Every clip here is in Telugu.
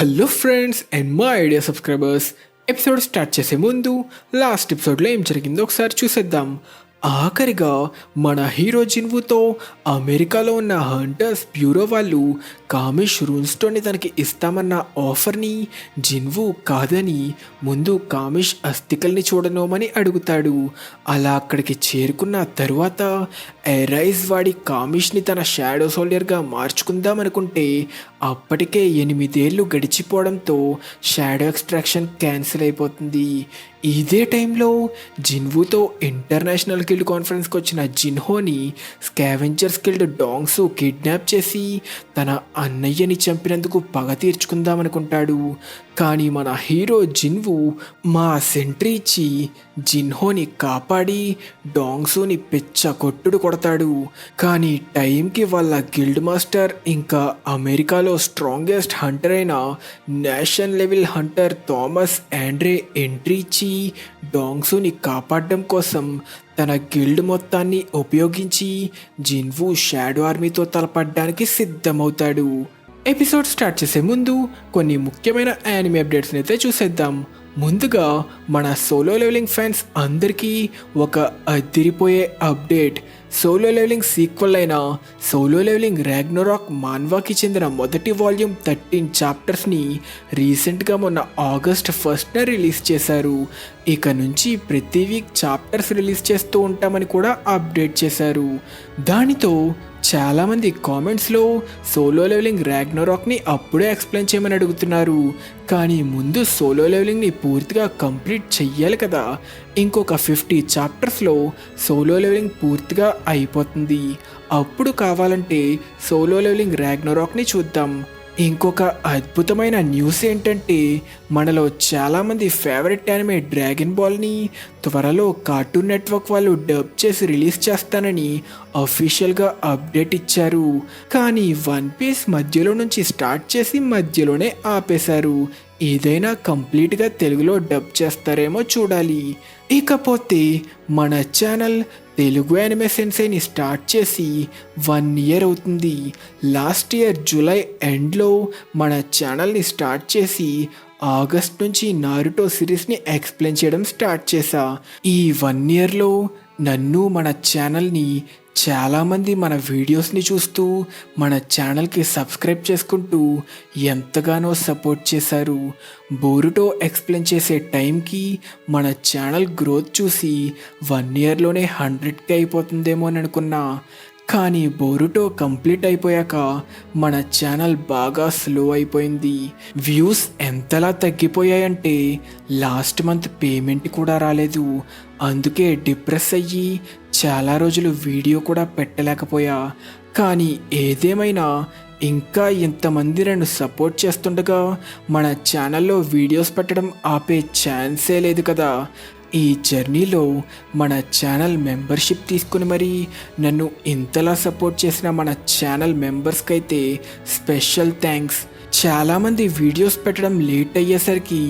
హలో ఫ్రెండ్స్ అండ్ మా ఐడియా సబ్స్క్రైబర్స్. ఎపిసోడ్ స్టార్ట్ చేసే ముందు లాస్ట్ ఎపిసోడ్లో ఏం జరిగిందో ఒకసారి చూసేద్దాం. ఆఖరిగా మన హీరో జిన్వుతో అమెరికాలో ఉన్న హంటర్స్ బ్యూరో వాళ్ళు కామిష్ రూన్స్టోన్ని తనకి ఇస్తామన్న ఆఫర్ని జిన్వు కాదని ముందు కామిష్ అస్థికల్ని చూడనోమని అడుగుతాడు. అలా అక్కడికి చేరుకున్న తరువాత ఎరైజ్ వాడి కామిష్ని తన షాడో సోల్జర్గా మార్చుకుందామనుకుంటే అప్పటికే 8 ఏళ్ళు గడిచిపోవడంతో షాడో ఎక్స్ట్రాక్షన్ క్యాన్సిల్ అయిపోతుంది. ఇదే టైంలో జిన్వుతో ఇంటర్నేషనల్ గిల్డ్ కాన్ఫరెన్స్కి వచ్చిన జిన్హోని స్కావెంజర్స్ గిల్డ్ డాంగ్సు కిడ్నాప్ చేసి తన అన్నయ్యని చంపినందుకు పగ తీర్చుకుందామనుకుంటాడు. కానీ మన హీరో జిన్వు మా సెంట్రీ ఇచ్చి జిన్హోని కాపాడి డాంగ్సుని పిచ్చ కొట్టుడు కొడతాడు. కానీ టైంకి వాళ్ళ గిల్డ్ మాస్టర్ ఇంకా అమెరికాలో స్ట్రాంగెస్ట్ హంటర్ అయిన national level hunter Thomas Andre entry ఇచ్చి డాంగ్సుని కాపాడడం కోసం తన గిల్డ్ మొత్తాన్ని ఉపయోగించి జిన్వు షాడో ఆర్మీతో తలపడడానికి సిద్ధమవుతాడు. ఎపిసోడ్ స్టార్ట్ చేసే ముందు కొన్ని ముఖ్యమైన యానిమే అప్డేట్స్ని అయితే చూసేద్దాం. ముందుగా మన సోలో లెవెలింగ్ ఫ్యాన్స్ అందరికీ ఒక అదిరిపోయే అప్డేట్. సోలో లెవెలింగ్ సీక్వెల్ అయిన సోలో లెవెలింగ్ రాగ్నరాక్ మాన్వాకి చెందిన మొదటి వాల్యూమ్ 13 చాప్టర్స్ని రీసెంట్గా మొన్న ఆగస్ట్ 1న రిలీజ్ చేశారు. ఇక నుంచి ప్రతి వీక్ చాప్టర్స్ రిలీజ్ చేస్తూ ఉంటామని కూడా అప్డేట్ చేశారు. దానితో చాలామంది కామెంట్స్లో సోలో లెవెలింగ్ రాగ్నరాక్ని అప్పుడే ఎక్స్ప్లెయిన్ చేయమని అడుగుతున్నారు. కానీ ముందు సోలో లెవెలింగ్ని పూర్తిగా కంప్లీట్ చెయ్యాలి కదా. ఇంకొక 50 చాప్టర్స్లో సోలో లెవెలింగ్ పూర్తిగా అయిపోతుంది. అప్పుడు కావాలంటే సోలో లెవెలింగ్ రాగ్నరాక్ని చూద్దాం. ఇంకొక అద్భుతమైన న్యూస్ ఏంటంటే మనలో చాలామంది ఫేవరెట్ యానిమే డ్రాగన్ బాల్ని త్వరలో కార్టూన్ నెట్వర్క్ వాళ్ళు డబ్ చేసి రిలీజ్ చేస్తానని అఫీషియల్గా అప్డేట్ ఇచ్చారు. కానీ వన్ పీస్ మధ్యలో నుంచి స్టార్ట్ చేసి మధ్యలోనే ఆపేశారు. ఏదైనా కంప్లీట్గా తెలుగులో డబ్ చేస్తారేమో చూడాలి. ఇకపోతే మన ఛానల్ తెలుగు యానిమే సెన్సైని స్టార్ట్ చేసి 1 ఇయర్ అవుతుంది. లాస్ట్ ఇయర్ జూలై ఎండ్లో మన ఛానల్ని స్టార్ట్ చేసి ఆగస్ట్ నుంచి నారుటో సిరీస్ని ఎక్స్ప్లెయిన్ చేయడం స్టార్ట్ చేశా. ఈ 1 ఇయర్లో నన్ను మన ఛానల్ని చాలామంది మన వీడియోస్ని చూస్తూ మన ఛానల్కి సబ్స్క్రైబ్ చేసుకుంటూ ఎంతగానో సపోర్ట్ చేశారు. బోరుటో ఎక్స్ప్లెయిన్ చేసే టైంకి మన ఛానల్ గ్రోత్ చూసి 1 ఇయర్లోనే 100K అయిపోతుందేమో అని అనుకున్నా. కానీ బోరుటో కంప్లీట్ అయిపోయాక మన ఛానల్ బాగా స్లో అయిపోయింది. వ్యూస్ ఎంతలా తగ్గిపోయాయంటే లాస్ట్ మంత్ పేమెంట్ కూడా రాలేదు. అందుకే డిప్రెస్ అయ్యి చాలా రోజులు వీడియో కూడా పెట్టలేకపోయా. కానీ ఏదేమైనా ఇంకా ఇంతమంది నన్ను సపోర్ట్ చేస్తుండగా మన ఛానల్లో వీడియోస్ పెట్టడం ఆపే ఛాన్సే లేదు కదా. ఈ జర్నీలో మన ఛానల్ మెంబర్షిప్ తీసుకుని మరీ నన్ను ఇంతలా సపోర్ట్ చేసిన మన ఛానల్ మెంబర్స్కి అయితే స్పెషల్ థ్యాంక్స్. చాలామంది వీడియోస్ పెట్టడం లేట్ అయ్యేసరికి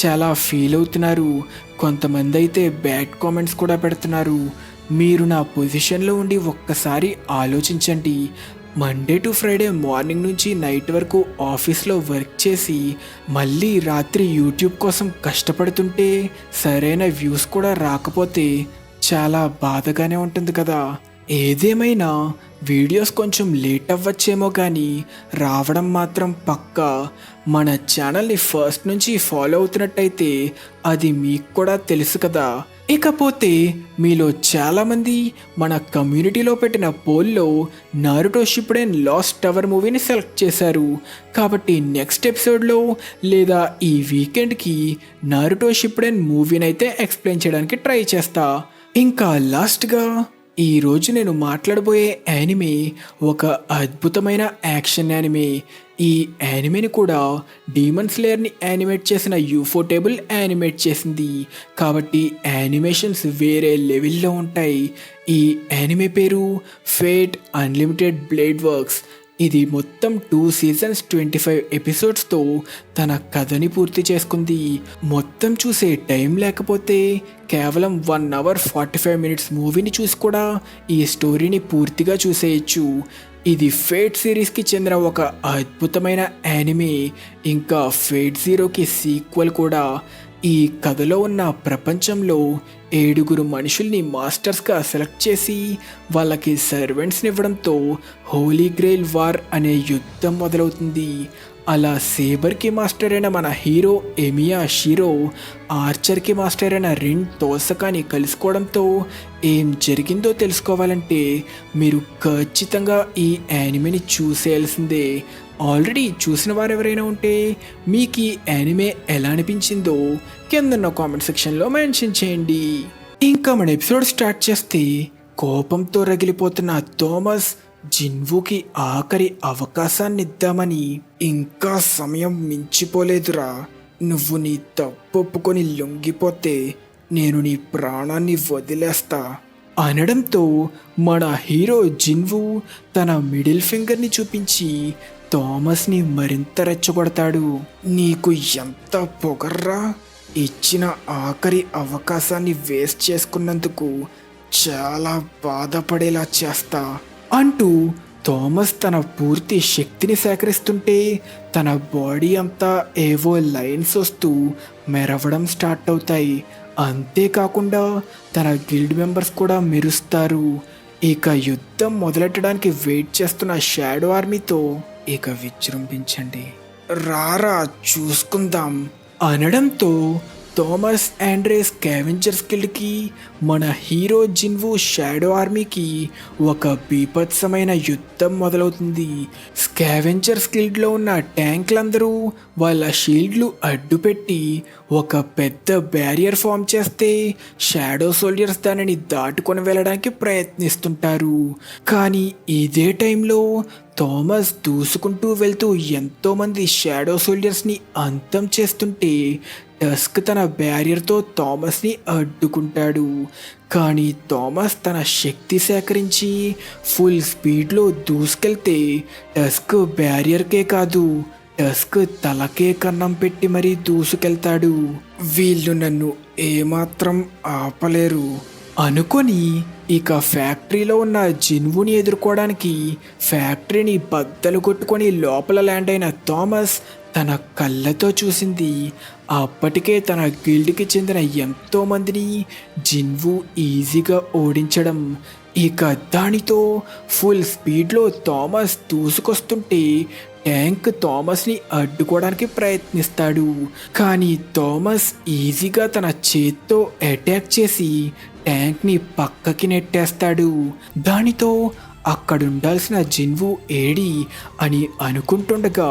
చాలా ఫీల్ అవుతున్నారు. కొంతమంది అయితే బ్యాడ్ కామెంట్స్ కూడా పెడుతున్నారు. మీరు నా పొజిషన్లో ఉండి ఒక్కసారి ఆలోచించండి. మండే టు ఫ్రైడే మార్నింగ్ నుంచి నైట్ వరకు ఆఫీస్లో వర్క్ చేసి మళ్ళీ రాత్రి యూట్యూబ్ కోసం కష్టపడుతుంటే సరైన వ్యూస్ కూడా రాకపోతే చాలా బాధగానే ఉంటుంది కదా. ఏదేమైనా వీడియోస్ కొంచెం లేట్ అవ్వచ్చేమో కానీ రావడం మాత్రం పక్కా. మన ఛానల్ని ఫస్ట్ నుంచి ఫాలో అవుతున్నట్టయితే అది మీకు కూడా తెలుసు కదా. ఇకపోతే మీలో చాలామంది మన కమ్యూనిటీలో పెట్టిన పోల్లో నారుటో షిప్పుడెన్ లాస్ట్ టవర్ మూవీని సెలెక్ట్ చేశారు. కాబట్టి నెక్స్ట్ ఎపిసోడ్లో లేదా ఈ వీకెండ్కి నారుటో షిప్పుడెన్ మూవీని అయితే ఎక్స్ప్లెయిన్ చేయడానికి ట్రై చేస్తా. ఇంకా లాస్ట్గా ఈరోజు నేను మాట్లాడబోయే యానిమే ఒక అద్భుతమైన యాక్షన్ యానిమే. ఈ యానిమేని కూడా డీమన్ స్లేయర్ని యానిమేట్ చేసిన యూఫోటేబుల్ యానిమేట్ చేసింది. కాబట్టి యానిమేషన్స్ వేరే లెవెల్లో ఉంటాయి. ఈ యానిమే పేరు ఫేట్ అన్లిమిటెడ్ బ్లేడ్ వర్క్స్. ఇది మొత్తం 2 సీజన్స్ 25 ఎపిసోడ్స్తో తన కథని పూర్తి చేసుకుంది. మొత్తం చూసే టైం లేకపోతే కేవలం 1 hour 45 minutes మూవీని చూసి కూడా ఈ స్టోరీని పూర్తిగా చూసేయచ్చు. ఇది ఫేట్ సిరీస్కి చెందిన ఒక అద్భుతమైన యానిమే. ఇంకా ఫేట్ జీరోకి సీక్వెల్ కూడా. ఈ కథలో ఉన్న ప్రపంచంలో 7 మనుషుల్ని మాస్టర్స్గా సెలెక్ట్ చేసి వాళ్ళకి సర్వెంట్స్ని ఇవ్వడంతో హోలీ గ్రెయిల్ వార్ అనే యుద్ధం మొదలవుతుంది. అలా సేబర్కి మాస్టర్ అయిన మన హీరో ఎమియా షిరో ఆర్చర్కి మాస్టర్ అయిన రిన్ తోసకాని కలుసుకోవడంతో ఏం జరిగిందో తెలుసుకోవాలంటే మీరు ఖచ్చితంగా ఈ యానిమేని చూసేయాల్సిందే. ఆల్రెడీ చూసిన వారు ఎవరైనా ఉంటే మీకు ఈ యానిమే ఎలా అనిపించిందో కిందన్న కామెంట్ సెక్షన్లో మెన్షన్ చేయండి. ఇంకా మన ఎపిసోడ్ స్టార్ట్ చేస్తే కోపంతో రగిలిపోతున్న థామస్ జిన్వుకి ఆఖరి అవకాశాన్ని ఇద్దామని, ఇంకా సమయం మించిపోలేదురా, నువ్వు నీ తప్పు ఒప్పుకొని లొంగిపోతే నేను నీ ప్రాణాన్ని వదిలేస్తా అనడంతో మన హీరో జిన్వు తన మిడిల్ ఫింగర్ని చూపించి థామస్ని మరింత రెచ్చగొడతాడు. నీకు ఎంత పొగర్రా, ఇచ్చిన ఆఖరి అవకాశాన్ని వేస్ట్ చేసుకున్నందుకు చాలా బాధపడేలా చేస్తా అంటూ థామస్ తన పూర్తి శక్తిని సేకరిస్తుంటే తన బాడీ అంతా ఏవో లైన్స్ వస్తూ మెరవడం స్టార్ట్ అవుతాయి. అంతేకాకుండా తన గిల్డ్ మెంబర్స్ కూడా మెరుస్తారు. ఇక యుద్ధం మొదలెట్టడానికి వెయిట్ చేస్తున్న షాడో ఆర్మీతో ఇక విజృంభించండి, రారా చూసుకుందాం అనడంతో థామస్ ఆండ్రే స్కావెంజర్స్ గిల్డ్కి మన హీరో జిన్వు షాడో ఆర్మీకి ఒక బీభత్సమైన యుద్ధం మొదలవుతుంది. స్కావెంజర్స్ గిల్డ్లో ఉన్న ట్యాంక్లందరూ వాళ్ళ షీల్డ్లు అడ్డుపెట్టి ఒక పెద్ద బ్యారియర్ ఫామ్ చేస్తే షాడో సోల్జర్స్ దానిని దాటుకొని వెళ్ళడానికి ప్రయత్నిస్తుంటారు. కానీ ఇదే టైంలో థామస్ దూసుకుంటూ వెళ్తూ ఎంతోమంది షాడో సోల్జర్స్ని అంతం చేస్తుంటే టస్క్ తన బ్యారియర్తో థామస్ని అడ్డుకుంటాడు. కానీ థామస్ తన శక్తి సేకరించి ఫుల్ స్పీడ్లో దూసుకెళ్తే టస్క్ బ్యారియర్కే కాదు టస్క్ తలకే కన్నం పెట్టి మరీ దూసుకెళ్తాడు. వీళ్ళు నన్ను ఏమాత్రం ఆపలేరు అనుకొని ఇక ఫ్యాక్టరీలో ఉన్న జిన్వుని ఎదుర్కోవడానికి ఫ్యాక్టరీని బద్దలు కొట్టుకొని లోపల ల్యాండ్ అయిన థామస్ తన కళ్ళతో చూసింది. అప్పటికే తన గిల్డ్కి చెందిన ఎంతో మందిని జిన్వు ఈజీగా ఓడించడం. ఇక దానితో ఫుల్ స్పీడ్లో థామస్ దూసుకొస్తుంటే ట్యాంక్ థామస్ని అడ్డుకోవడానికి ప్రయత్నిస్తాడు. కానీ థామస్ ఈజీగా తన చేత్తో అటాక్ చేసి ట్యాంక్ని పక్కకి నెట్టేస్తాడు. దానితో అక్కడుండాల్సిన జిన్వు ఏడి అని అనుకుంటుండగా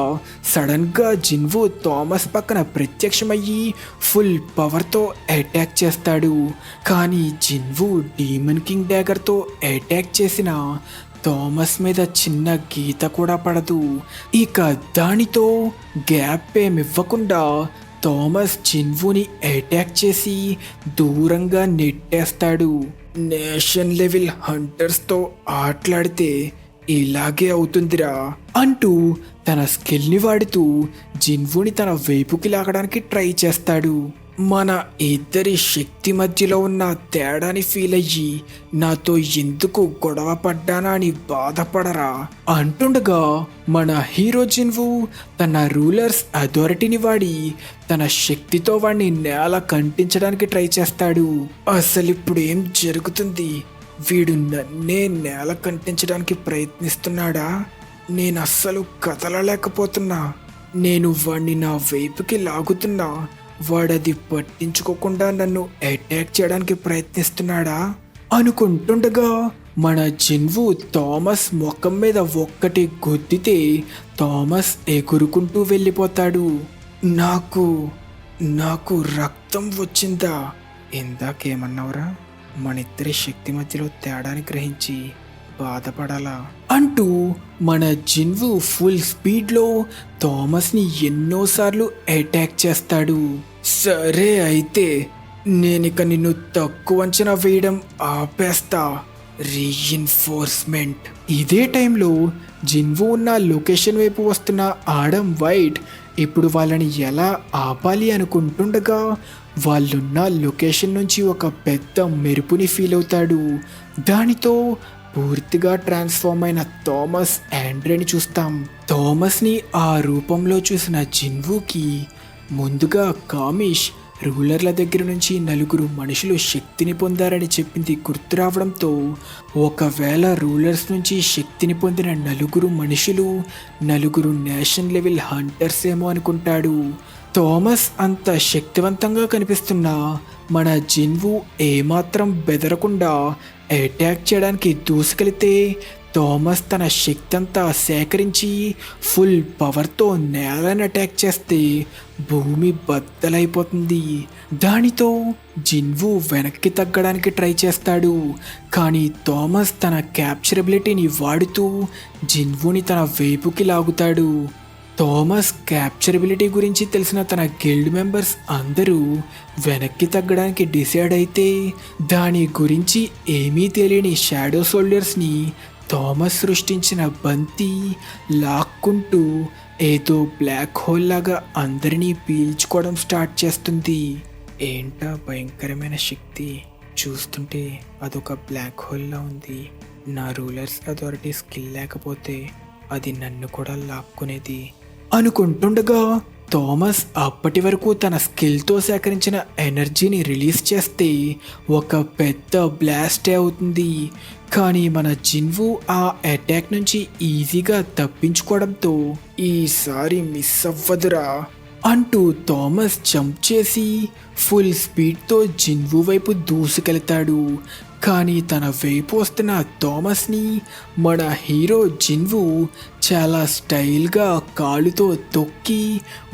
సడన్గా జిన్వు థామస్ పక్కన ప్రత్యక్షమయ్యి ఫుల్ పవర్తో అటాక్ చేస్తాడు. కానీ జిన్వు డీమన్ కింగ్ డ్యాగర్తో అటాక్ చేసిన థామస్ మీద చిన్న గీత కూడా పడదు. ఇక దానితో గ్యాప్ ఏమివ్వకుండా థామస్ జిన్వుని అటాక్ చేసి దూరంగా నెట్టేస్తాడు. నేషన్ లెవెల్ హంటర్స్తో ఆటలాడితే ఇలాగే అవుతుందిరా అంటూ తన స్కిల్ని వాడుతూ జిన్వుని తన వైపుకి లాగడానికి ట్రై చేస్తాడు. మన ఇద్దరి శక్తి మధ్యలో ఉన్న తేడాని ఫీల్ అయ్యి నాతో ఎందుకు గొడవ పడ్డానా అని బాధపడరా అంటుండగా మన హీరో జిన్వు తన రూలర్స్ అథారిటీని వాడి తన శక్తితో వాడిని నేల కంటించడానికి ట్రై చేస్తాడు. అసలు ఇప్పుడు ఏం జరుగుతుంది? వీడు నన్నే నేల కంటించడానికి ప్రయత్నిస్తున్నాడా? నేను అస్సలు కదలలేకపోతున్నా. నేను వాడిని నా వైపుకి లాగుతున్నా, వాడది పట్టించుకోకుండా నన్ను అటాక్ చేయడానికి ప్రయత్నిస్తున్నాడా అనుకుంటుండగా మన జిన్వు థామస్ ముఖం మీద ఒక్కటి గుద్దితే థామస్ ఎగురుకుంటూ వెళ్ళిపోతాడు. నాకు నాకు రక్తం వచ్చిందా? ఇందాకేమన్నావురా? మన ఇద్దరి శక్తి మధ్యలో తేడాని గ్రహించి బాధపడాలా అంటూ మన జిన్వు ఫుల్ స్పీడ్లో థామస్ని ఎన్నోసార్లు అటాక్ చేస్తాడు. సరే అయితే నేనిక నిన్ను తక్కువ అంచనా వేయడం ఆపేస్తా. రీఇన్ఫోర్స్మెంట్. ఇదే టైంలో జిన్వు ఉన్న లొకేషన్ వైపు వస్తున్న ఆడమ్ వైట్ ఇప్పుడు వాళ్ళని ఎలా ఆపాలి అనుకుంటుండగా వాళ్ళున్న లొకేషన్ నుంచి ఒక పెద్ద మెరుపుని ఫీల్ అవుతాడు. దానితో పూర్తిగా ట్రాన్స్ఫార్మ్ అయిన థామస్ ఆండ్రేని చూస్తాం. థామస్ని ఆ రూపంలో చూసిన జిన్వూకి ముందుగా కామిష్ రూలర్ల దగ్గర నుంచి 4 మనుషులు శక్తిని పొందారని చెప్పింది గుర్తు రావడంతో, ఒకవేళ రూలర్స్ నుంచి శక్తిని పొందిన 4 మనుషులు 4 నేషన్ లెవెల్ హంటర్స్ ఏమో అనుకుంటాడు. థామస్ అంత శక్తివంతంగా కనిపిస్తున్నా మన జిన్వూ ఏమాత్రం బెదరకుండా అటాక్ చేయడానికి దూసుకెళితే, థామస్ తన శక్తి అంతా సేకరించి ఫుల్ పవర్తో నేలను అటాక్ చేస్తే భూమి బద్దలైపోతుంది. దానితో జిన్వూ వెనక్కి తగ్గడానికి ట్రై చేస్తాడు. కానీ థామస్ తన క్యాప్చరబిలిటీని వాడుతూ జిన్వూని తన వైపుకి లాగుతాడు. థామస్ క్యాప్చరబిలిటీ గురించి తెలిసిన తన గిల్డ్ మెంబర్స్ అందరూ వెనక్కి తగ్గడానికి డిసైడ్ అయితే, దాని గురించి ఏమీ తెలియని షాడో సోల్జర్స్ని థామస్ సృష్టించిన బంతి లాక్కుంటూ ఏదో బ్లాక్ హోల్ లాగా అందరినీ పీల్చుకోవడం స్టార్ట్ చేస్తుంది. ఏంటా భయంకరమైన శక్తి, చూస్తుంటే అదొక బ్లాక్ హోల్లా ఉంది. నా రూలర్స్ అథారిటీ స్కిల్ లేకపోతే అది నన్ను కూడా లాక్కునేది అనుకుంటుండగా, థామస్ అప్పటి వరకు తన స్కిల్తో సేకరించిన ఎనర్జీని రిలీజ్ చేస్తే ఒక పెద్ద బ్లాస్టే అవుతుంది. కానీ మన జిన్వూ ఆ అటాక్ నుంచి ఈజీగా తప్పించుకోవడంతో, ఈసారి మిస్ అవ్వదురా అంటూ థామస్ జంప్ చేసి ఫుల్ స్పీడ్తో జిన్వూ వైపు దూసుకెళ్తాడు. కానీ తన వైపు వస్తున్న థామస్ని మన హీరో జిన్వూ చాలా స్టైల్గా కాలుతో తొక్కి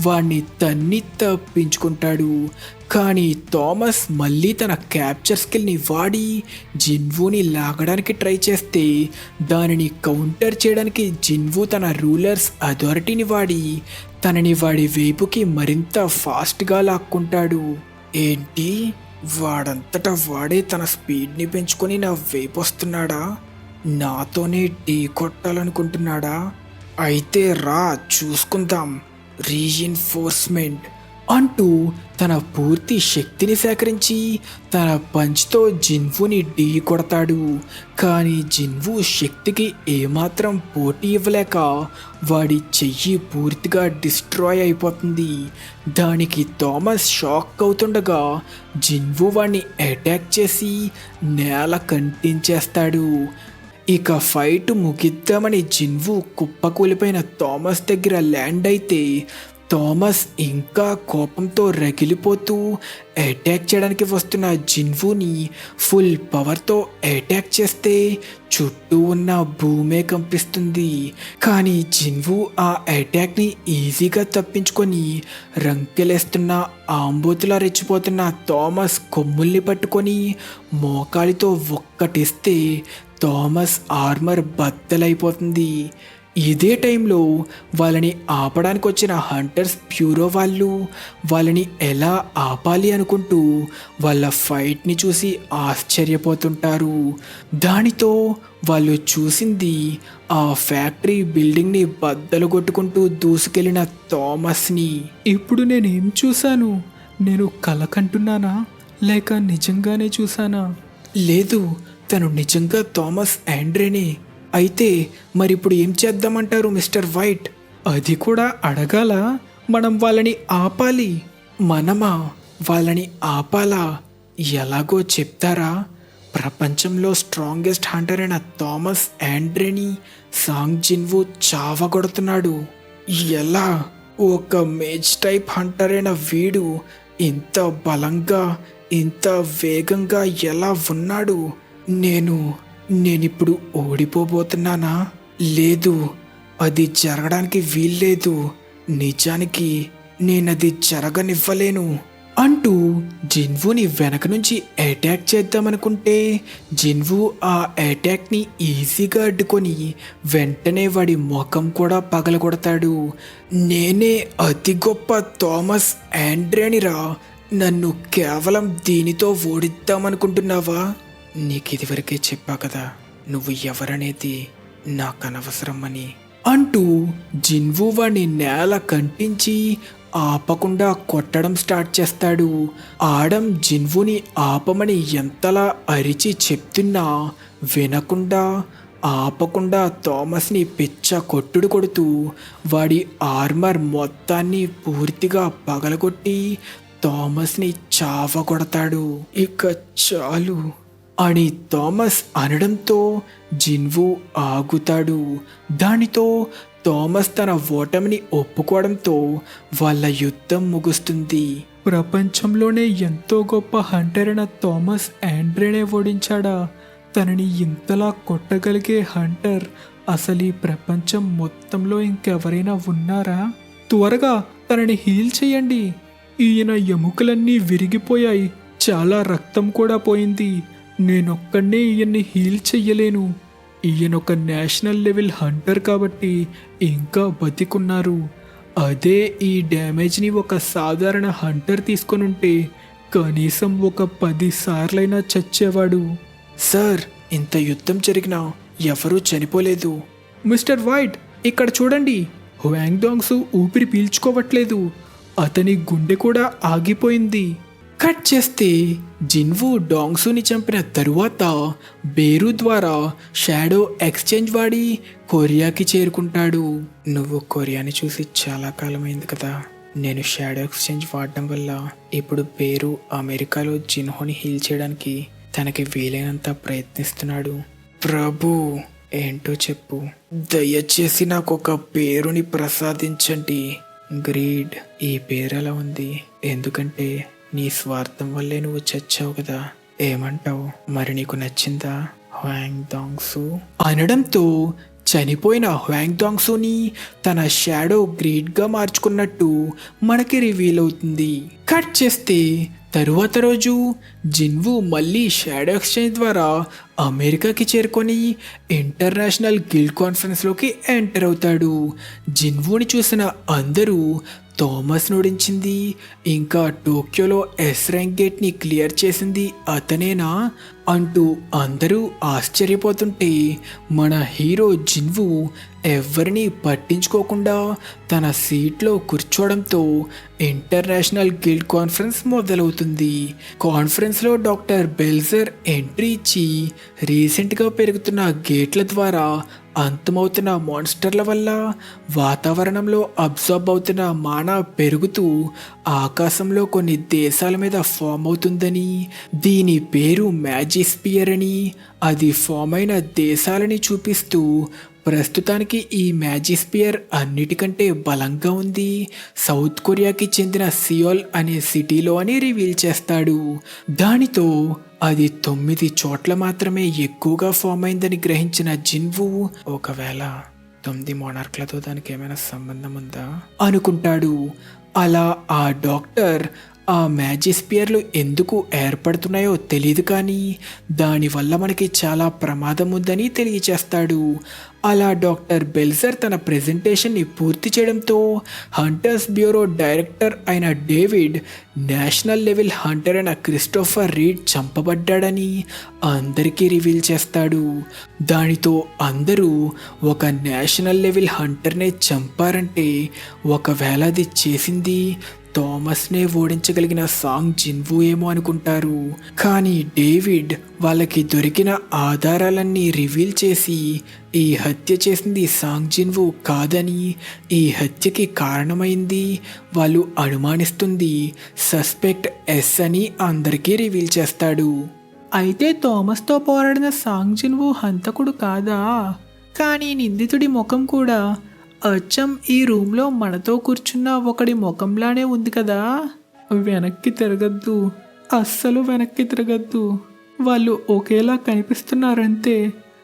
వాణ్ణి తన్ని తప్పించుకుంటాడు. కానీ థామస్ మళ్ళీ తన క్యాప్చర్ స్కిల్ని వాడి జిన్వూని లాగడానికి ట్రై చేస్తే, దానిని కౌంటర్ చేయడానికి జిన్వూ తన రూలర్స్ అథారిటీని వాడి తనని వాడి వైపుకి మరింత ఫాస్ట్గా లాక్కుంటాడు. ఏంటి, వాడంతటా వాడే తన స్పీడ్ని పెంచుకొని నా వైపు వస్తున్నాడా? నాతోనే ఢీ కొట్టాలనుకుంటున్నాడా? అయితే రా చూసుకుందాం, రీఇన్ఫోర్స్మెంట్ అంటూ తన పూర్తి శక్తిని సేకరించి తన పంచ్తో జిన్వూని ఢీ కొడతాడు. కానీ జిన్వూ శక్తికి ఏమాత్రం పోటీ ఇవ్వలేక వాడి చెయ్యి పూర్తిగా డిస్ట్రాయ్ అయిపోతుంది. దానికి థామస్ షాక్ అవుతుండగా జిన్వూ వాడిని అటాక్ చేసి నేల కంటించేస్తాడు. ఇక ఫైట్ ముగిద్దామని జిన్వూ కుప్పకూలిపోయిన థామస్ దగ్గర ల్యాండ్ అయితే, థామస్ ఇంకా కోపంతో రగిలిపోతూ అటాక్ చేయడానికి వస్తున్న జిన్వూని ఫుల్ పవర్తో అటాక్ చేస్తే చుట్టూ ఉన్న భూమే కంపిస్తుంది. కానీ జిన్వూ ఆ అటాక్ని ఈజీగా తప్పించుకొని రంకెలేస్తున్న ఆంబోతులా రెచ్చిపోతున్న థామస్ కొమ్ముల్ని పట్టుకొని మోకాలితో ఒక్కటిస్తే థామస్ ఆర్మర్ బద్దలైపోతుంది. ఇదే టైంలో వాళ్ళని ఆపడానికి వచ్చిన హంటర్స్ బ్యూరో వాళ్ళు వాళ్ళని ఎలా ఆపాలి అనుకుంటూ వాళ్ళ ఫైట్ని చూసి ఆశ్చర్యపోతుంటారు. దానితో వాళ్ళు చూసింది ఆ ఫ్యాక్టరీ బిల్డింగ్ని బద్దలు కొట్టుకుంటూ దూసుకెళ్లిన థామస్ని. ఇప్పుడు నేనేం చూశాను? నేను కల కంటున్నానా లేక నిజంగానే చూశానా? లేదు, తను నిజంగా థామస్ ఆండ్రేనే. అయితే మరిప్పుడు ఏం చేద్దామంటారు మిస్టర్ వైట్? అది కూడా అడగాల. మనం వాళ్ళని ఆపాలి. మనమా వాళ్ళని ఆపాలా? ఎలాగో చెప్తారా? ప్రపంచంలో స్ట్రాంగెస్ట్ హంటర్ అయిన థామస్ ఆండ్రేని సాంగ్ జిన్వూ చావగొడుతున్నాడు. ఎలా? ఒక మేజ్ టైప్ హంటర్ అయిన వీడు ఇంత బలంగా ఇంత వేగంగా ఎలా ఉన్నాడు? నేనిప్పుడు ఓడిపోబోతున్నానా? లేదు, అది జరగడానికి వీల్లేదు. నిజానికి నేనది జరగనివ్వలేను అంటూ జిన్వూని వెనక నుంచి అటాక్ చేద్దామనుకుంటే, జిన్వూ ఆ అటాక్ని ఈజీగా అడ్డుకొని వెంటనే వాడి ముఖం కూడా పగలగొడతాడు. నేనే అతి గొప్ప థామస్ ఆండ్రేనిరా, నన్ను కేవలం దీనితో ఓడిద్దామనుకుంటున్నావా? నీకు ఇదివరకే చెప్పా కదా, నువ్వు ఎవరనేది నాకు అనవసరం అని అంటూ జిన్వూ వాడిని నేల కంటించి ఆపకుండా కొట్టడం స్టార్ట్ చేస్తాడు. ఆడం జిన్వుని ఆపమని ఎంతలా అరిచి చెప్తున్నా వినకుండా ఆపకుండా థామస్ని పిచ్చ కొట్టుడు కొడుతూ వాడి ఆర్మర్ మొత్తాన్ని పూర్తిగా పగలగొట్టి థామస్ని చావగొడతాడు. ఇక చాలు అని థామస్ అనడంతో జిన్వు ఆగుతాడు. దానితో థామస్ తన ఓటమిని ఒప్పుకోవడంతో వాళ్ళ యుద్ధం ముగుస్తుంది. ప్రపంచంలోనే ఎంతో గొప్ప హంటర్ అయిన థామస్ ఆండ్రేనే ఓడించాడా? తనని ఇంతలా కొట్టగలిగే హంటర్ అసలు ఈ ప్రపంచం మొత్తంలో ఇంకెవరైనా ఉన్నారా? త్వరగా తనని హీల్ చేయండి. ఈయన ఎముకలన్నీ విరిగిపోయాయి, చాలా రక్తం కూడా పోయింది. నేనొక్కడే ఈయన్ని హీల్ చెయ్యలేను. ఈయనొక నేషనల్ లెవెల్ హంటర్ కాబట్టి ఇంకా బతికున్నారు. అదే ఈ డ్యామేజ్ని ఒక సాధారణ హంటర్ తీసుకొనుంటే కనీసం ఒక 10 సార్లైనా చచ్చేవాడు. సార్, ఇంత యుద్ధం జరిగినా ఎవరూ చనిపోలేదు. మిస్టర్ వైట్, ఇక్కడ చూడండి. హ్వాంగ్డాంగ్సు ఊపిరి పీల్చుకోవట్లేదు. అతని గుండె కూడా ఆగిపోయింది. కట్ చేస్తే జిన్వు డాంగ్సుని చంపిన తరువాత బేరు ద్వారా షాడో ఎక్స్చేంజ్ వాడి కొరియాకి చేరుకుంటాడు. నువ్వు కొరియాని చూసి చాలా కాలమైంది కదా. నేను షాడో ఎక్స్చేంజ్ వాడడం వల్ల ఇప్పుడు బేరు అమెరికాలో జిన్హోని హీల్ చేయడానికి తనకి వీలైనంత ప్రయత్నిస్తున్నాడు. ప్రభు, ఏంటో చెప్పు. దయచేసి నాకు ఒక పేరుని ప్రసాదించండి. గ్రీడ్. ఈ పేరు ఎలా ఉంది? ఎందుకంటే నీ స్వార్థం వల్లే నువ్వు చచ్చావు కదా. ఏమంటావు? మరి నీకు నచ్చిందా హ్వాంగ్డాంగ్సు? అనడంతో చనిపోయిన హ్వాంగ్డాంగ్సుని తన షాడో గ్రీడ్గా మార్చుకున్నట్టు మనకి రివీల్ అవుతుంది. కట్ చేస్తే తరువాత రోజు జిన్వు మళ్ళీ షాడో ఎక్స్చేంజ్ ద్వారా అమెరికాకి చేరుకొని ఇంటర్నేషనల్ గిల్డ్ కాన్ఫరెన్స్లోకి ఎంటర్ అవుతాడు. జిన్వుని చూసిన అందరూ థామస్ను ఓడించింది, ఇంకా టోక్యోలో ఎస్ ర్యాంక్ గేట్ని క్లియర్ చేసింది అతనేనా అంటూ అందరూ ఆశ్చర్యపోతుంటే మన హీరో జిన్వు ఎవరిని పట్టించుకోకుండా తన సీట్లో కూర్చోవడంతో ఇంటర్నేషనల్ గిల్డ్ కాన్ఫరెన్స్ మొదలవుతుంది. కాన్ఫరెన్స్లో డాక్టర్ బెల్జర్ ఎంట్రీ ఇచ్చి రీసెంట్గా పెరుగుతున్న గేట్ల ద్వారా అంతమవుతున్న మాన్స్టర్ల వల్ల వాతావరణంలో అబ్జార్బ్ అవుతున్న మాన పెరుగుతూ ఆకాశంలో కొన్ని దేశాల మీద ఫామ్ అవుతుందని, దీని పేరు మ్యాజిస్పియర్ అని, అది ఫామ్ అయిన దేశాలని చూపిస్తూ ప్రస్తుతానికి ఈ మ్యాజిస్పియర్ అన్నిటికంటే బలంగా ఉంది సౌత్ కొరియాకి చెందిన సియోల్ అనే సిటీలో అని రివీల్ చేస్తాడు. దానితో అది 9 చోట్ల మాత్రమే ఎక్కువగా ఫామ్ అయిందని గ్రహించిన జిన్వు ఒకవేళ 9 మోనార్క్లతో దానికి ఏమైనా సంబంధం ఉందా అనుకుంటాడు. అలా ఆ డాక్టర్ ఆ మ్యాజిస్పియర్లు ఎందుకు ఏర్పడుతున్నాయో తెలియదు, కానీ దానివల్ల మనకి చాలా ప్రమాదం ఉందని తెలియచేస్తాడు. అలా డాక్టర్ బెల్జర్ తన ప్రెజెంటేషన్ని పూర్తి చేయడంతో హంటర్స్ బ్యూరో డైరెక్టర్ అయిన డేవిడ్ నేషనల్ లెవెల్ హంటర్ అయిన క్రిస్టోఫర్ రీడ్ చంపబడ్డాడని అందరికీ రివీల్ చేస్తాడు. దానితో అందరూ ఒక నేషనల్ లెవెల్ హంటర్నే చంపారంటే ఒకవేళ అది చేసింది థామస్నే ఓడించగలిగిన సాంగ్ జిన్వు ఏమో అనుకుంటారు. కానీ డేవిడ్ వాళ్ళకి దొరికిన ఆధారాలన్నీ రివీల్ చేసి ఈ హత్య చేసింది సాంగ్ జిన్వు కాదని, ఈ హత్యకి కారణమైంది వాళ్ళు అనుమానిస్తుంది సస్పెక్ట్ ఎస్ అని అందరికీ రివీల్ చేస్తాడు. అయితే థామస్తో పోరాడిన సాంగ్ జిన్వు హంతకుడు కాదా? కానీ నిందితుడి ముఖం కూడా అచ్చం ఈ రూమ్లో మనతో కూర్చున్న ఒకడి ముఖంలానే ఉంది కదా. వెనక్కి తిరగద్దు, అస్సలు వెనక్కి తిరగద్దు. వాళ్ళు ఒకేలా కనిపిస్తున్నారంతే.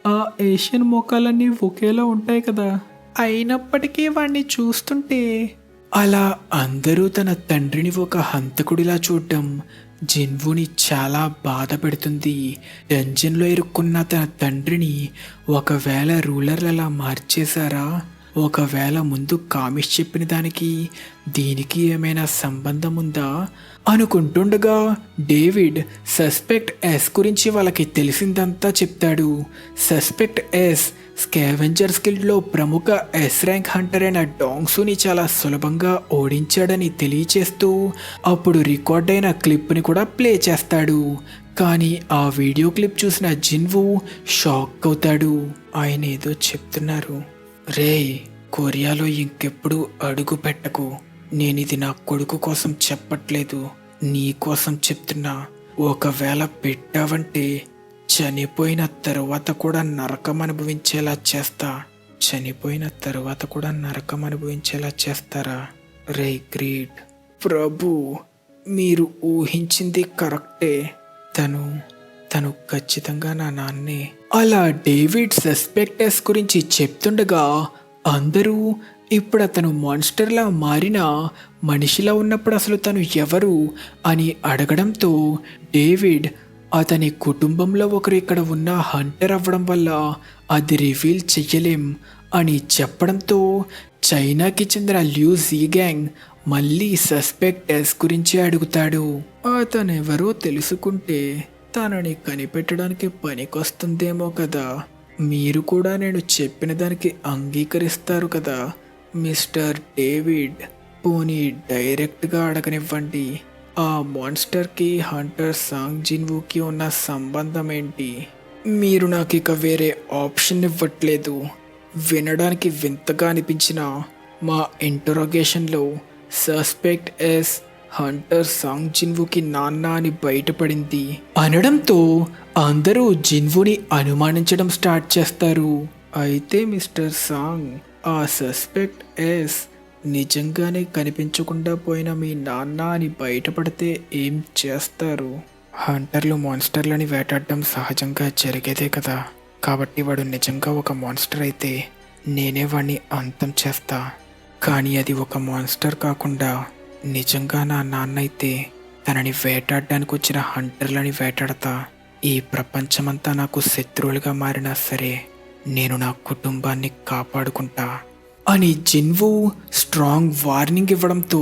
ఆ ఏషియన్ ముఖాలన్నీ ఒకేలా ఉంటాయి కదా. అయినప్పటికీ వాడిని చూస్తుంటే అలా అందరూ తన తండ్రిని ఒక హంతకుడిలా చూడటం జిన్వుని చాలా బాధ పెడుతుంది. డంజన్లో ఇరుక్కున్న తన తండ్రిని ఒకవేళ రూలర్లు అలా మార్చేశారా? ఒకవేళ ముందు కామిష్ చెప్పిన దానికి దీనికి ఏమైనా సంబంధం ఉందా అనుకుంటుండగా డేవిడ్ సస్పెక్ట్ ఎస్ గురించి వాళ్ళకి తెలిసిందంతా చెప్తాడు. సస్పెక్ట్ ఎస్ స్కావెంజర్స్ గిల్డ్లో ప్రముఖ ఎస్ ర్యాంక్ హంటర్ అయిన డాంగ్సుని చాలా సులభంగా ఓడించాడని తెలియచేస్తూ అప్పుడు రికార్డ్ అయిన క్లిప్ని కూడా ప్లే చేస్తాడు. కానీ ఆ వీడియో క్లిప్ చూసిన జిన్వు షాక్ అవుతాడు. ఆయన ఏదో చెప్తున్నారు. రే, కొరియాలో ఇంకెప్పుడు అడుగు పెట్టకు. నేనిది నా కొడుకు కోసం చెప్పట్లేదు, నీ కోసం చెప్తున్నా. ఒకవేళ పెట్టావంటే చనిపోయిన తరువాత కూడా నరకం అనుభవించేలా చేస్తా. చనిపోయిన తరువాత కూడా నరకం అనుభవించేలా చేస్తారా? రే గ్రేట్ ప్రభు, మీరు ఊహించింది కరెక్టే. తను ఖచ్చితంగా నా నాన్నే. అలా డేవిడ్ సస్పెక్టస్ గురించి చెప్తుండగా అందరూ ఇప్పుడు అతను మాన్స్టర్లా మారిన మనిషిలా ఉన్నప్పుడు అసలు తను ఎవరు అని అడగడంతో డేవిడ్ అతని కుటుంబంలో ఒకరు ఇక్కడ ఉన్న హంటర్ అవ్వడం వల్ల అది రివీల్ చెయ్యలేం అని చెప్పడంతో చైనాకి చెందిన ల్యూ జీగ్యాంగ్ మళ్ళీ సస్పెక్టస్ గురించి అడుగుతాడు. అతనెవరో తెలుసుకుంటే తనని కనిపెట్టడానికి పనికొస్తుందేమో కదా. మీరు కూడా నేను చెప్పిన దానికి అంగీకరిస్తారు కదా మిస్టర్ డేవిడ్. పోనీ డైరెక్ట్గా అడగనివ్వండి, ఆ మాన్స్టర్కి హంటర్ సాంగ్ జిన్వుకి ఉన్న సంబంధం ఏంటి? మీరు నాకు ఇక వేరే ఆప్షన్ ఇవ్వట్లేదు. వినడానికి వింతగా అనిపించిన మా ఇంటరోగేషన్లో సస్పెక్ట్ ఎస్ హంటర్ సాంగ్ జిన్వుకి నాన్న అని బయటపడింది అనడంతో అందరూ జిన్వుని అనుమానించడం స్టార్ట్ చేస్తారు. అయితే మిస్టర్ సాంగ్, ఆ సస్పెక్ట్ ఎస్ నిజంగానే కనిపించకుండా పోయిన మీ నాన్న అని బయటపడితే ఏం చేస్తారు? హంటర్లు మాన్స్టర్లని వేటాడడం సహజంగా జరిగేదే కదా. కాబట్టి వాడు నిజంగా ఒక మాన్స్టర్ అయితే నేనే వాడిని అంతం చేస్తా. కానీ అది ఒక మాన్స్టర్ కాకుండా నిజంగా నా నాన్న అయితే తనని వేటాడడానికి వచ్చిన హంటర్లని వేటాడతా. ఈ ప్రపంచమంతా నాకు శత్రువులుగా మారినా సరే నేను నా కుటుంబాన్ని కాపాడుకుంటా అని జిన్వు స్ట్రాంగ్ వార్నింగ్ ఇవ్వడంతో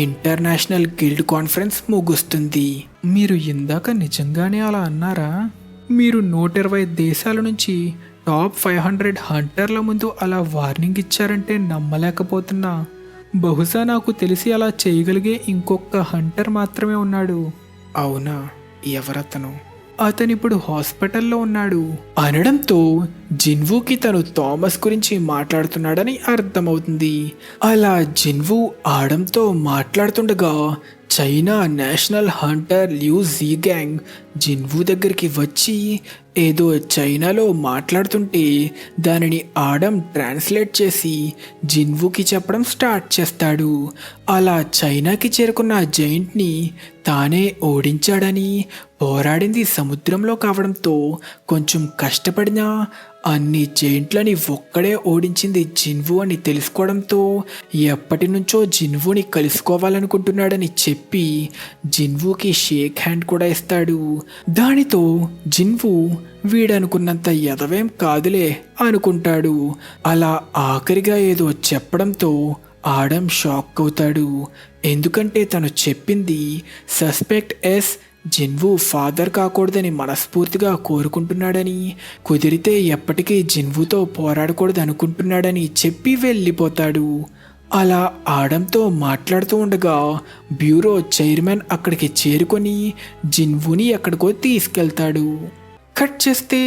ఇంటర్నేషనల్ గిల్డ్ కాన్ఫరెన్స్ ముగుస్తుంది. మీరు ఇందాక నిజంగానే అలా అన్నారా? మీరు 120 దేశాల నుంచి టాప్ 500 హంటర్ల ముందు అలా వార్నింగ్ ఇచ్చారంటే నమ్మలేకపోతున్నా. బహుశా నాకు తెలిసి అలా చేయగలిగే ఇంకొక హంటర్ మాత్రమే ఉన్నాడు. అవునా? ఎవరతను? అతనిప్పుడు హాస్పిటల్లో ఉన్నాడు అనడంతో జిన్వుకి తను థామస్ గురించి మాట్లాడుతున్నాడని అర్థమవుతుంది. అలా జిన్వు ఆడంతో మాట్లాడుతుండగా చైనా నేషనల్ హంటర్ ల్యూ జీగ్యాంగ్ జిన్వు దగ్గరికి వచ్చి ఏదో చైనాలో మాట్లాడుతుంటే దానిని ఆడం ట్రాన్స్లేట్ చేసి జిన్వుకి చెప్పడం స్టార్ట్ చేస్తాడు. అలా చైనాకి చేరుకున్న జైంట్ని తానే ఓడించాడని, పోరాడింది సముద్రంలో కావడంతో కొంచెం కష్టపడినా అన్ని జైంట్లని ఒక్కడే ఓడించింది జిన్వు అని తెలుసుకోవడంతో ఎప్పటి నుంచో జిన్వుని కలుసుకోవాలనుకుంటున్నాడని చెప్పి జిన్వుకి షేక్ హ్యాండ్ కూడా ఇస్తాడు. దానితో జిన్వు వీడనుకున్నంత ఎదవేం కాదులే అనుకుంటాడు. అలా ఆఖరిగా ఏదో చెప్పడంతో ఆడం షాక్ అవుతాడు. ఎందుకంటే తను చెప్పింది సస్పెక్ట్ ఎస్ జిన్వు ఫాదర్ కాకూడదని మనస్ఫూర్తిగా కోరుకుంటున్నాడని, కుదిరితే ఎప్పటికీ జిన్వుతో పోరాడకూడదు అనుకుంటున్నాడని చెప్పి వెళ్ళిపోతాడు. అలా ఆడంతో మాట్లాడుతూ ఉండగా బ్యూరో చైర్మన్ అక్కడికి చేరుకొని జిన్వుని ఎక్కడికో తీసుకెళ్తాడు. కట్ చేస్తే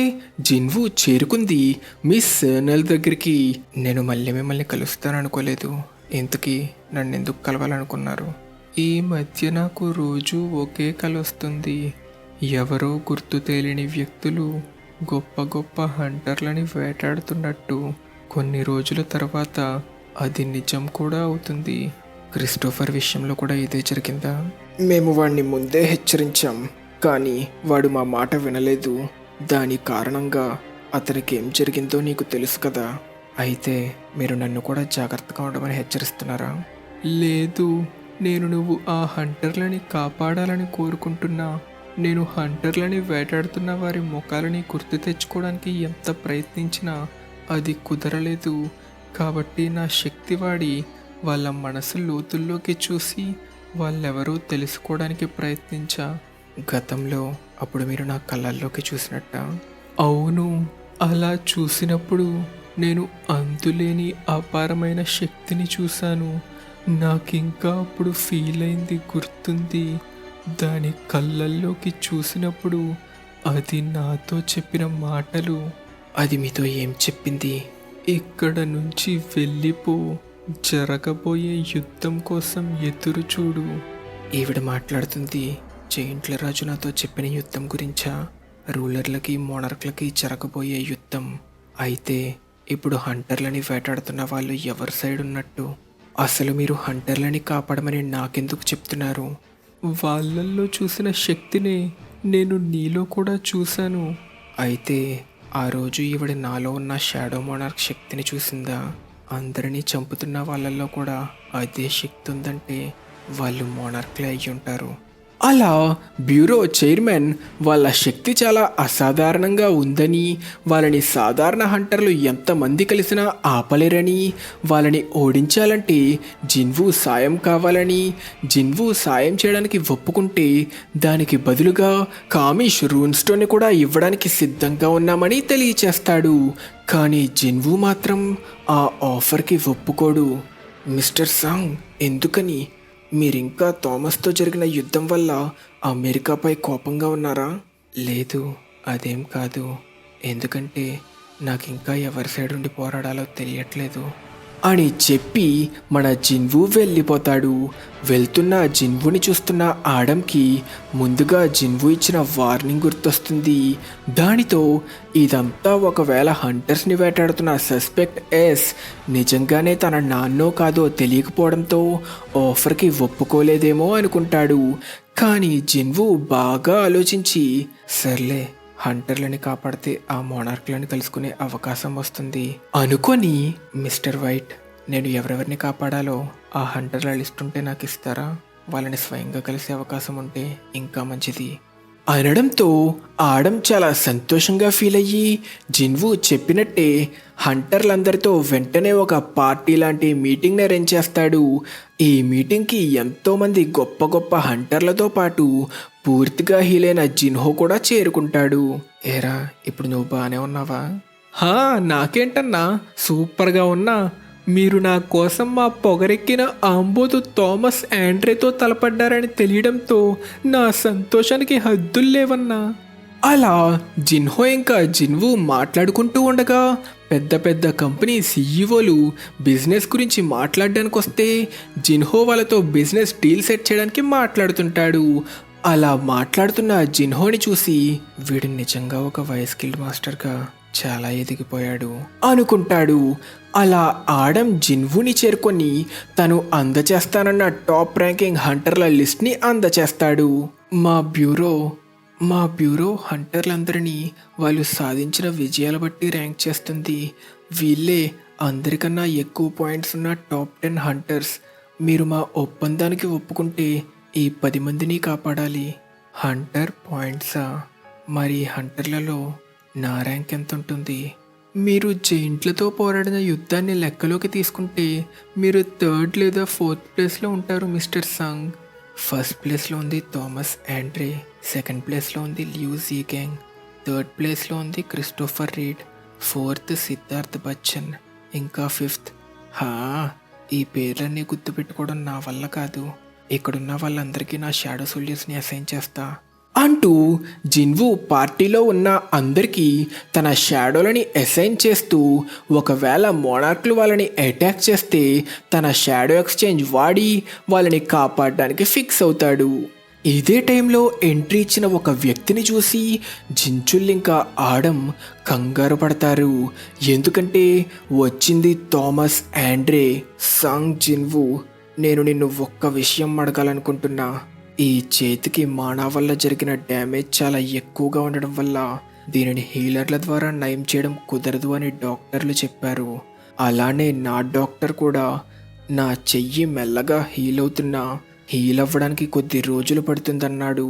జిన్వు చేరుకుంది మిస్ సర్నల్ దగ్గరికి. నేను మళ్ళీ మిమ్మల్ని కలుస్తాననుకోలేదు. ఇంతకీ నన్ను ఎందుకు కలవాలనుకున్నారు? ఈ మధ్య నాకు రోజు ఒకే కల వస్తుంది. ఎవరో గుర్తు తెలియని వ్యక్తులు గొప్ప గొప్ప హంటర్లని వేటాడుతున్నట్టు. కొన్ని రోజుల తర్వాత అది నిజం కూడా అవుతుంది. క్రిస్టోఫర్ విషయంలో కూడా ఇదే జరిగిందా? మేము వాడిని ముందే హెచ్చరించాం, కానీ వాడు మా మాట వినలేదు. దాని కారణంగా అతనికి ఏం జరిగిందో నీకు తెలుసు కదా. అయితే మీరు నన్ను కూడా జాగ్రత్తగా ఉండమని హెచ్చరిస్తున్నారా? లేదు, నేను నువ్వు ఆ హంటర్లని కాపాడాలని కోరుకుంటున్నా. నేను హంటర్లని వేటాడుతున్న వారి ముఖాలని గుర్తు తెచ్చుకోవడానికి ఎంత ప్రయత్నించినా అది కుదరలేదు. కాబట్టి నా శక్తి వాడి వాళ్ళ మనసు లోతుల్లోకి చూసి వాళ్ళెవరో తెలుసుకోవడానికి ప్రయత్నించా. గతంలో అప్పుడు మీరు నా కళ్ళల్లోకి చూసినట్ట? అవును, అలా చూసినప్పుడు నేను అంతులేని అపారమైన శక్తిని చూశాను. నాకింకా అప్పుడు ఫీల్ అయింది గుర్తుంది. దాని కళ్ళల్లోకి చూసినప్పుడు అది నాతో చెప్పిన మాటలు. అది మీతో ఏం చెప్పింది? ఇక్కడ నుంచి వెళ్ళిపో, జరగబోయే యుద్ధం కోసం ఎదురు చూడు. ఈవిడ మాట్లాడుతుంది జైంట్ల రాజు నాతో చెప్పిన యుద్ధం గురించా? రూలర్లకి మోనార్క్లకి జరగబోయే యుద్ధం. అయితే ఇప్పుడు హంటర్లని వేటాడుతున్న వాళ్ళు ఎవరి సైడ్ ఉన్నట్టు? అసలు మీరు హంటర్లని కాపాడమని నాకెందుకు చెప్తున్నారు? వాళ్ళల్లో చూసిన శక్తినే నేను నీలో కూడా చూశాను. అయితే ఆ రోజు ఈవిడ నాలో ఉన్న షాడో మోనార్క్ శక్తిని చూసిందా? అందరినీ చంపుతున్న వాళ్ళల్లో కూడా అదే శక్తి ఉందంటే వాళ్ళు మోనార్క్లే అయ్యి ఉంటారు. అలా బ్యూరో చైర్మన్ వాళ్ళ శక్తి చాలా అసాధారణంగా ఉందని, వాళ్ళని సాధారణ హంటర్లు ఎంతమంది కలిసినా ఆపలేరని, వాళ్ళని ఓడించాలంటే జిన్వు సాయం కావాలని, జిన్వు సాయం చేయడానికి ఒప్పుకుంటే దానికి బదులుగా కామిష్ రూన్స్టోన్ని కూడా ఇవ్వడానికి సిద్ధంగా ఉన్నామని తెలియచేస్తాడు. కానీ జిన్వు మాత్రం ఆ ఆఫర్కి ఒప్పుకోడు. మిస్టర్ సాంగ్, ఎందుకని? మీరింకా థామస్తో జరిగిన యుద్ధం వల్ల అమెరికాపై కోపంగా ఉన్నారా? లేదు, అదేం కాదు. ఎందుకంటే నాకు ఇంకా ఎవరి సైడ్ ఉండి పోరాడాలో తెలియట్లేదు అని చెప్పి మన జిన్వు వెళ్ళిపోతాడు. వెళ్తున్న జిన్వుని చూస్తున్న ఆడంకి ముందుగా జిన్వు ఇచ్చిన వార్నింగ్ గుర్తొస్తుంది. దానితో ఇదంతా ఒకవేళ హంటర్స్ని వేటాడుతున్న సస్పెక్ట్ ఎస్ నిజంగానే తన నాన్నో కాదో తెలియకపోవడంతో ఆఫర్కి ఒప్పుకోలేదేమో అనుకుంటాడు. కానీ జిన్వు బాగా ఆలోచించి, సర్లే, హంటర్లని కాపాడితే ఆ మోనార్క్లను కలుసుకునే అవకాశం వస్తుంది అనుకొని, మిస్టర్ వైట్, నేను ఎవరెవరిని కాపాడాలో ఆ హంటర్ల లిస్ట్ ఉంటే నాకు ఇస్తారా? వాళ్ళని స్వయంగా కలిసే అవకాశం ఉంటే ఇంకా మంచిది అనడంతో ఆడం చాలా సంతోషంగా ఫీల్ అయ్యి జిన్వు చెప్పినట్టే హంటర్లందరితో వెంటనే ఒక పార్టీ లాంటి మీటింగ్ని అరేంజ్ చేస్తాడు. ఈ మీటింగ్కి ఎంతోమంది గొప్ప గొప్ప హంటర్లతో పాటు పూర్తిగా హీలైన జిన్హో కూడా చేరుకుంటాడు. ఏరా, ఇప్పుడు నువ్వు బాగానే ఉన్నావా? నాకేంటన్నా, సూపర్గా ఉన్నా. మీరు నా కోసం మా పొగరెక్కిన ఆంబోతు థామస్ ఆండ్రేతో తలపడ్డారని తెలియడంతో నా సంతోషానికి హద్దులు లేవన్నా. అలా జిన్హో ఇంకా జిన్వు మాట్లాడుకుంటూ ఉండగా పెద్ద పెద్ద కంపెనీ సీఈఓలు బిజినెస్ గురించి మాట్లాడడానికి వస్తే జిన్హో వాళ్ళతో బిజినెస్ డీల్ సెట్ చేయడానికి మాట్లాడుతుంటాడు. అలా మాట్లాడుతున్న జిన్హోని చూసి వీడు నిజంగా ఒక వైస్కిల్డ్ మాస్టర్గా చాలా ఎదిగిపోయాడు అనుకుంటాడు. అలా ఆడం జిన్వుని చేరుకొని తను అందచేస్తానన్న టాప్ ర్యాంకింగ్ హంటర్ల లిస్ట్ని అందచేస్తాడు. మా బ్యూరో హంటర్లందరినీ వాళ్ళు సాధించిన విజయాల బట్టి ర్యాంక్ చేస్తుంది. వీళ్ళే అందరికన్నా ఎక్కువ పాయింట్స్ ఉన్న టాప్ 10 హంటర్స్. మీరు మా ఒప్పందానికి ఒప్పుకుంటే ఈ 10 మందిని కాపాడాలి. హంటర్ పాయింట్సా? మరి హంటర్లలో నా ర్యాంక్ ఎంత ఉంటుంది? మీరు జైంట్లతో పోరాడిన యుద్ధాన్ని లెక్కలోకి తీసుకుంటే మీరు 3rd లేదా 4th ప్లేస్లో ఉంటారు మిస్టర్ సాంగ్. ఫస్ట్ ప్లేస్లో ఉంది థామస్ ఆండ్రే, సెకండ్ ప్లేస్లో ఉంది లియూ జీగ్యాంగ్, 3rd ప్లేస్లో ఉంది Christopher read, 4th Siddharth Bachchan, ఇంకా 5th ఈ పేర్లన్నీ గుర్తుపెట్టుకోవడం నా వల్ల కాదు. ఇక్కడున్న వాళ్ళందరికీ నా షాడో సోల్జర్స్ని అసైన్ చేస్తా అంటూ జిన్వు పార్టీలో ఉన్న అందరికీ తన షాడోలని అసైన్ చేస్తూ ఒకవేళ మోనార్క్లు వాళ్ళని అటాక్ చేస్తే తన షాడో ఎక్స్చేంజ్ వాడి వాళ్ళని కాపాడడానికి ఫిక్స్ అవుతాడు. ఇదే టైంలో ఎంట్రీ ఇచ్చిన ఒక వ్యక్తిని చూసి జించుల్ ఇంకా ఆడం కంగారు పడతారు. ఎందుకంటే వచ్చింది థామస్ ఆండ్రే. సాంగ్, జిన్వు, నేను నిన్ను ఒక్క విషయం అడగాలనుకుంటున్నా. ఈ చేతికి మానా వల్ల జరిగిన డ్యామేజ్ చాలా ఎక్కువగా ఉండడం వల్ల దీనిని హీలర్ల ద్వారా నయం చేయడం కుదరదు అని డాక్టర్లు చెప్పారు. అలానే నా డాక్టర్ కూడా నా చెయ్యి మెల్లగా హీల్ అవ్వడానికి కొద్ది రోజులు పడుతుందన్నాడు.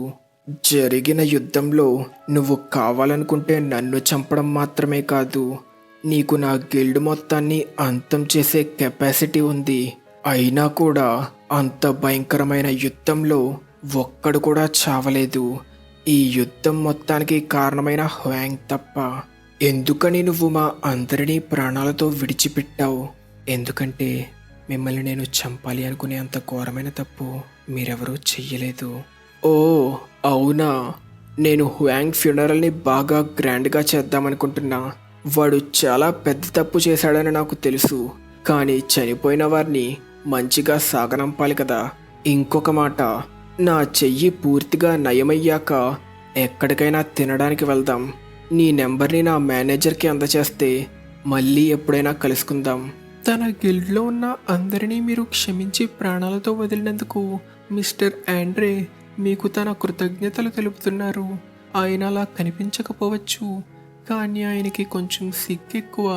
జరిగిన యుద్ధంలో నువ్వు కావాలనుకుంటే నన్ను చంపడం మాత్రమే కాదు, నీకు నా గిల్డ్ మొత్తాన్ని అంతం చేసే కెపాసిటీ ఉంది. అయినా కూడా అంత భయంకరమైన యుద్ధంలో ఒక్కడు కూడా చావలేదు. ఈ యుద్ధం మొత్తానికి కారణమైన హ్వాంగ్ తప్ప. ఎందుకని నువ్వు మా అందరినీ ప్రాణాలతో విడిచిపెట్టావు? ఎందుకంటే మిమ్మల్ని నేను చంపాలి అనుకునే అంత ఘోరమైన తప్పు మీరెవరూ చెయ్యలేదు. ఓ అవునా, నేను హ్వాంగ్ ఫ్యూనరల్ని బాగా గ్రాండ్గా చేద్దామనుకుంటున్నా. వాడు చాలా పెద్ద తప్పు చేశాడని నాకు తెలుసు, కానీ చనిపోయిన వారిని మంచిగా సాగనంపాలి కదా. ఇంకొక మాట, నా చెయ్యి పూర్తిగా నయమయ్యాక ఎక్కడికైనా తినడానికి వెళ్దాం. నీ నెంబర్ని నా మేనేజర్కి అందచేస్తే మళ్ళీ ఎప్పుడైనా కలుసుకుందాం. తన గిల్డ్లో ఉన్న అందరినీ మీరు క్షమించి ప్రాణాలతో వదిలినందుకు మిస్టర్ ఆండ్రే మీకు తన కృతజ్ఞతలు తెలుపుతున్నారు. ఆయన అలా కనిపించకపోవచ్చు, కానీ ఆయనకి కొంచెం సిగ్గెక్కువ.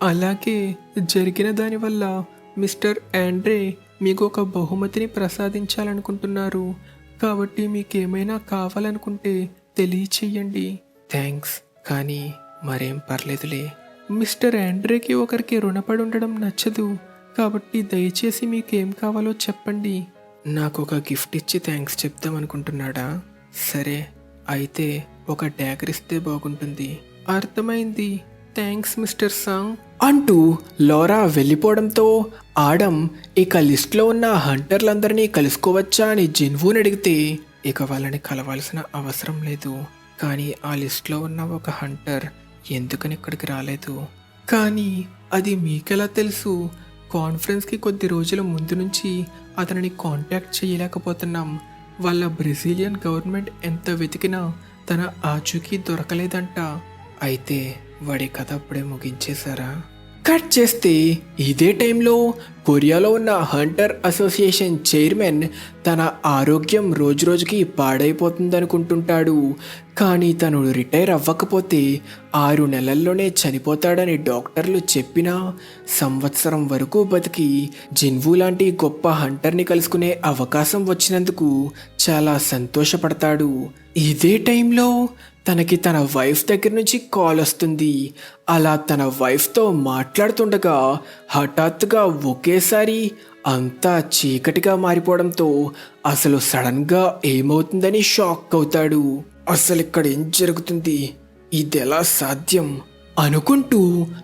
అలాగే జరిగిన దానివల్ల మిస్టర్ ఆండ్రే మీకు ఒక బహుమతిని ప్రసాదించాలనుకుంటున్నారు. కాబట్టి మీకేమైనా కావాలనుకుంటే తెలియచేయండి. థ్యాంక్స్, కానీ మరేం పర్లేదులే. మిస్టర్ ఆండ్రేకి ఒకరికి రుణపడి ఉండడం నచ్చదు, కాబట్టి దయచేసి మీకేం కావాలో చెప్పండి. నాకు ఒక గిఫ్ట్ ఇచ్చి థ్యాంక్స్ చెప్దామనుకుంటున్నాడా? సరే, అయితే ఒక డ్యాగర్ ఇస్తే బాగుంటుంది. అర్థమైంది, థ్యాంక్స్ మిస్టర్ సాంగ్ అంటూ లోరా వెళ్ళిపోవడంతో ఆడమ్ ఇక లిస్ట్లో ఉన్న హంటర్లందరినీ కలుసుకోవచ్చా అని జిన్వూని అడిగితే ఇక వాళ్ళని కలవాల్సిన అవసరం లేదు. కానీ ఆ లిస్ట్లో ఉన్న ఒక హంటర్ ఎందుకని ఇక్కడికి రాలేదు? కానీ అది మీకెలా తెలుసు? కాన్ఫరెన్స్కి కొద్ది రోజుల ముందు నుంచి అతనిని కాంటాక్ట్ చేయలేకపోతున్నాం. వాళ్ళ బ్రెజిలియన్ గవర్నమెంట్ ఎంత వెతికినా తన ఆచూకీ దొరకలేదంట. అయితే వాడి కథ అప్పుడే ముగించేశారా? కట్ చేస్తే ఇదే టైంలో కొరియాలో ఉన్న హంటర్ అసోసియేషన్ చైర్మన్ తన ఆరోగ్యం రోజురోజుకి పాడైపోతుందనుకుంటుంటాడు. కానీ తను రిటైర్ అవ్వకపోతే 6 నెలల్లోనే చనిపోతాడని డాక్టర్లు చెప్పినా సంవత్సరం వరకు బతికి జిన్వూ లాంటి గొప్ప హంటర్ని కలుసుకునే అవకాశం వచ్చినందుకు చాలా సంతోషపడతాడు. ఇదే టైంలో తనకి తన వైఫ్ దగ్గర నుంచి కాల్ వస్తుంది. అలా తన వైఫ్తో మాట్లాడుతుండగా హఠాత్తుగా ఒకేసారి అంతా చీకటిగా మారిపోవడంతో అసలు సడన్గా ఏమవుతుందని షాక్ అవుతాడు. అసలు ఇక్కడ ఏం జరుగుతుంది, ఇదెలా సాధ్యం అనుకుంటూ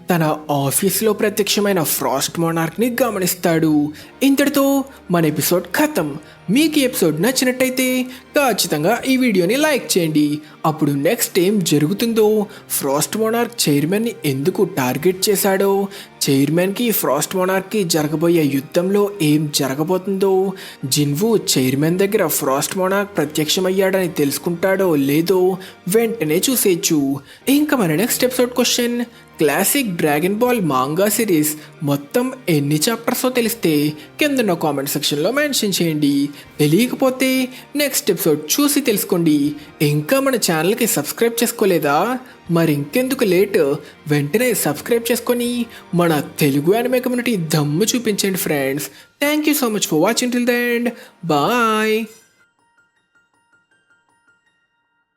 తన ఆఫీస్లో ప్రత్యక్షమైన ఫ్రాస్ట్ మోనార్క్ని గమనిస్తాడు. ఇంతటితో మన ఎపిసోడ్ ఖతం. మీకు ఈ ఎపిసోడ్ నచ్చినట్టయితే ఖచ్చితంగా ఈ వీడియోని లైక్ చేయండి. అప్పుడు నెక్స్ట్ ఏం జరుగుతుందో, ఫ్రాస్ట్ మోనార్క్ చైర్మన్ని ఎందుకు టార్గెట్ చేశాడో, చైర్మన్కి ఫ్రాస్ట్ మోనార్క్కి జరగబోయే యుద్ధంలో ఏం జరగబోతుందో, జిన్వూ చైర్మన్ దగ్గర ఫ్రాస్ట్ మోనార్క్ ప్రత్యక్షమయ్యాడని తెలుసుకుంటాడో లేదో వెంటనే చూసేయచ్చు. ఇంకా మన next episode question, classic dragon ball manga series మొత్తం ఎన్ని చాప్టర్సో తెలిస్తే కింద కామెంట్ సెక్షన్లో మెన్షన్ చేయండి. తెలియకపోతే నెక్స్ట్ ఎపిసోడ్ చూసి తెలుసుకోండి. ఇంకా మన ఛానల్కి సబ్స్క్రైబ్ చేసుకోలేదా? మరి ఇంకెందుకు లేట్, వెంటనే సబ్స్క్రైబ్ చేసుకొని మన తెలుగు యానిమే కమ్యూనిటీ దమ్ము చూపించండి friends. Thank you so much for watching till the end. Bye.